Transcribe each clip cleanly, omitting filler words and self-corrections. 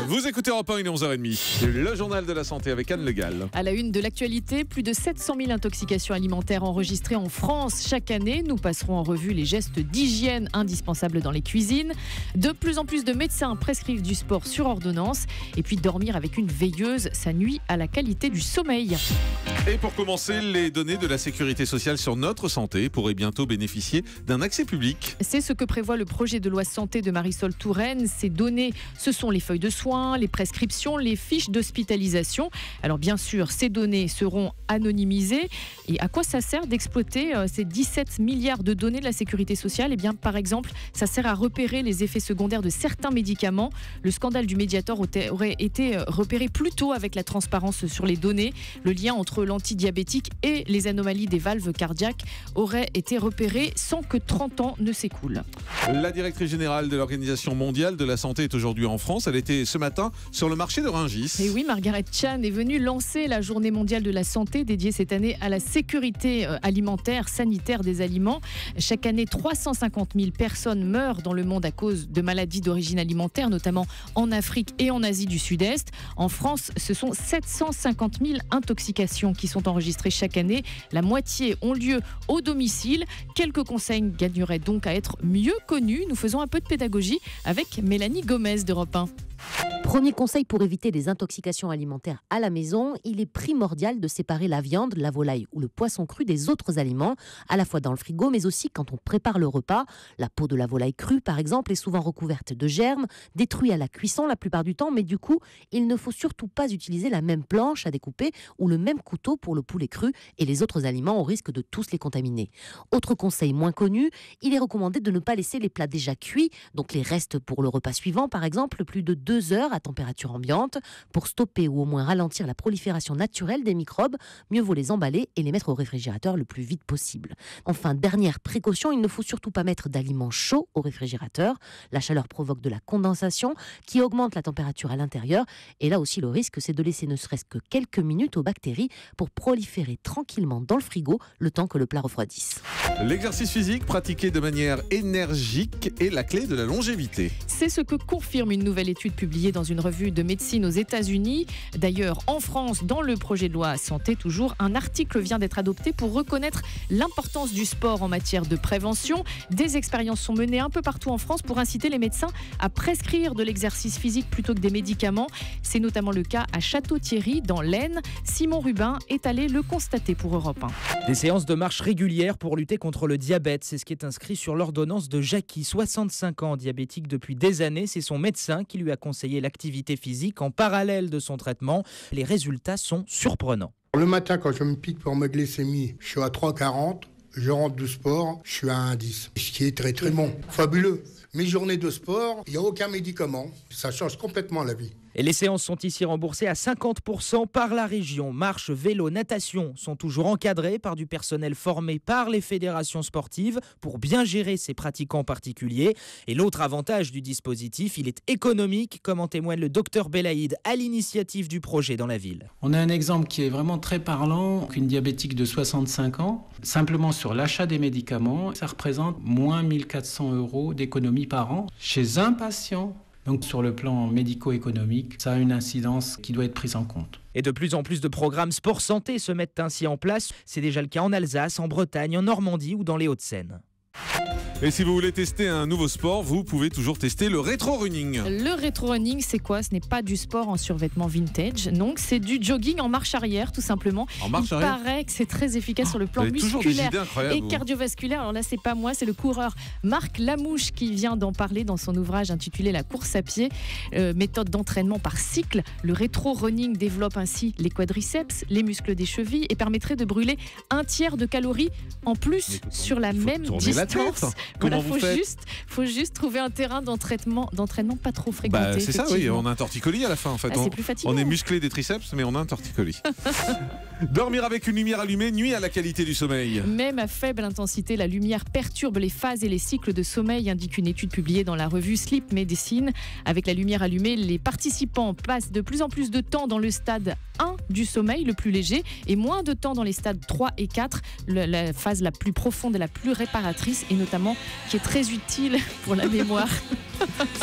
Vous écoutez Europe 1, il est 11h30. Le journal de la santé avec Anne Le Gall. À la une de l'actualité, plus de 700 000 intoxications alimentaires enregistrées en France chaque année. Nous passerons en revue les gestes d'hygiène indispensables dans les cuisines. De plus en plus de médecins prescrivent du sport sur ordonnance. Et puis dormir avec une veilleuse, ça nuit à la qualité du sommeil. Et pour commencer, les données de la sécurité sociale sur notre santé pourraient bientôt bénéficier d'un accès public. C'est ce que prévoit le projet de loi santé de Marisol Touraine. Ces données, ce sont les feuilles de soins, les prescriptions, les fiches d'hospitalisation. Alors bien sûr, ces données seront anonymisées. Et à quoi ça sert d'exploiter ces 17 milliards de données de la sécurité sociale ? Eh bien, par exemple, ça sert à repérer les effets secondaires de certains médicaments. Le scandale du Mediator aurait été repéré plus tôt avec la transparence sur les données. Le lien entre l'antidiabétique et les anomalies des valves cardiaques aurait été repéré sans que 30 ans ne s'écoulent. La directrice générale de l'Organisation mondiale de la santé est aujourd'hui en France. Elle était ce matin sur le marché de Rungis. Et oui, Margaret Chan est venue lancer la journée mondiale de la santé dédiée cette année à la sécurité alimentaire, sanitaire des aliments. Chaque année, 350 000 personnes meurent dans le monde à cause de maladies d'origine alimentaire, notamment en Afrique et en Asie du Sud-Est. En France, ce sont 750 000 intoxications qui sont enregistrées chaque année. La moitié ont lieu au domicile. Quelques conseils gagneraient donc à être mieux connus. Nous faisons un peu de pédagogie avec Mélanie Gomez d'Europe 1. Premier conseil pour éviter les intoxications alimentaires à la maison, il est primordial de séparer la viande, la volaille ou le poisson cru des autres aliments, à la fois dans le frigo mais aussi quand on prépare le repas. La peau de la volaille crue par exemple est souvent recouverte de germes, détruite à la cuisson la plupart du temps, mais du coup il ne faut surtout pas utiliser la même planche à découper ou le même couteau pour le poulet cru et les autres aliments au risque de tous les contaminer. Autre conseil moins connu, il est recommandé de ne pas laisser les plats déjà cuits, donc les restes pour le repas suivant par exemple, plus de 2 heures à température ambiante. Pour stopper ou au moins ralentir la prolifération naturelle des microbes, mieux vaut les emballer et les mettre au réfrigérateur le plus vite possible. Enfin, dernière précaution, il ne faut surtout pas mettre d'aliments chauds au réfrigérateur. La chaleur provoque de la condensation qui augmente la température à l'intérieur. Et là aussi, le risque, c'est de laisser ne serait-ce que quelques minutes aux bactéries pour proliférer tranquillement dans le frigo le temps que le plat refroidisse. L'exercice physique pratiqué de manière énergique est la clé de la longévité. C'est ce que confirme une nouvelle étude publiée dans une revue de médecine aux États-Unis. D'ailleurs, en France, dans le projet de loi santé toujours, un article vient d'être adopté pour reconnaître l'importance du sport en matière de prévention. Des expériences sont menées un peu partout en France pour inciter les médecins à prescrire de l'exercice physique plutôt que des médicaments. C'est notamment le cas à Château-Thierry, dans l'Aisne. Simon Rubin est allé le constater pour Europe 1. Des séances de marche régulières pour lutter contre le diabète, c'est ce qui est inscrit sur l'ordonnance de Jackie, 65 ans, diabétique depuis des années. C'est son médecin qui lui a conseillé l'activité physique en parallèle de son traitement. Les résultats sont surprenants. Le matin, quand je me pique pour ma glycémie, je suis à 3,40. Je rentre du sport, je suis à 1,10. Ce qui est très très bon, fabuleux. Mes journées de sport, il n'y a aucun médicament. Ça change complètement la vie. Et les séances sont ici remboursées à 50% par la région. Marche, vélo, natation sont toujours encadrées par du personnel formé par les fédérations sportives pour bien gérer ces pratiquants particuliers. Et l'autre avantage du dispositif, il est économique, comme en témoigne le docteur Belaïd à l'initiative du projet dans la ville. On a un exemple qui est vraiment très parlant, une diabétique de 65 ans. Simplement sur l'achat des médicaments, ça représente moins 1 400 € d'économie par an chez un patient. Donc sur le plan médico-économique, ça a une incidence qui doit être prise en compte. Et de plus en plus de programmes sport-santé se mettent ainsi en place. C'est déjà le cas en Alsace, en Bretagne, en Normandie ou dans les Hauts-de-Seine. Et si vous voulez tester un nouveau sport, vous pouvez toujours tester le rétro-running. Le rétro-running, c'est quoi ? Ce n'est pas du sport en survêtement vintage. Non, c'est du jogging en marche arrière, tout simplement. En marche Il arrière paraît que c'est très efficace sur le plan vous avez toujours des musculaire idées incroyables, et vous. cardiovasculaire. Alors là, c'est pas moi, c'est le coureur Marc Lamouche qui vient d'en parler dans son ouvrage intitulé La course à pied, méthode d'entraînement par cycle. Le rétro-running développe ainsi les quadriceps, les muscles des chevilles et permettrait de brûler 1/3 de calories en plus sur la même tourner la distance. tête. Comment vous faites ? Faut juste trouver un terrain d'entraînement pas trop fréquenté. C'est ça, oui, effectivement. on a un torticolis à la fin en fait. C'est plus fatigant. On est musclé des triceps, mais on a un torticolis. Dormir avec une lumière allumée nuit à la qualité du sommeil. Même à faible intensité, la lumière perturbe les phases et les cycles de sommeil, indique une étude publiée dans la revue Sleep Medicine. Avec la lumière allumée, les participants passent de plus en plus de temps dans le stade 1 du sommeil, le plus léger, et moins de temps dans les stades 3 et 4, la phase la plus profonde et la plus réparatrice, et notamment qui est très utile pour la mémoire.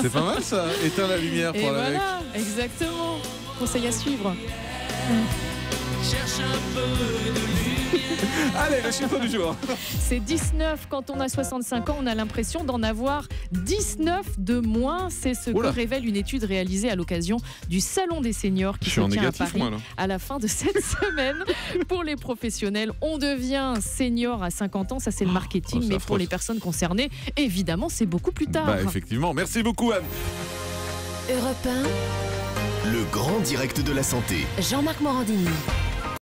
C'est pas mal ça. Éteins la lumière Et pour aller avec. voilà, exactement. Conseil à suivre. Allez, le chiffre du jour. C'est 19. Quand on a 65 ans, on a l'impression d'en avoir 19 de moins. C'est ce Oula. que révèle une étude réalisée à l'occasion du Salon des seniors qui Je suis se en tient à négatif, Paris moi, là. à la fin de cette semaine. Pour les professionnels, on devient senior à 50 ans. Ça, c'est le marketing. c'est mais affreux. pour les personnes concernées, évidemment, c'est beaucoup plus tard. Bah, effectivement. Merci beaucoup, Anne. Europe 1, Le grand direct de la santé. Jean-Marc Morandini.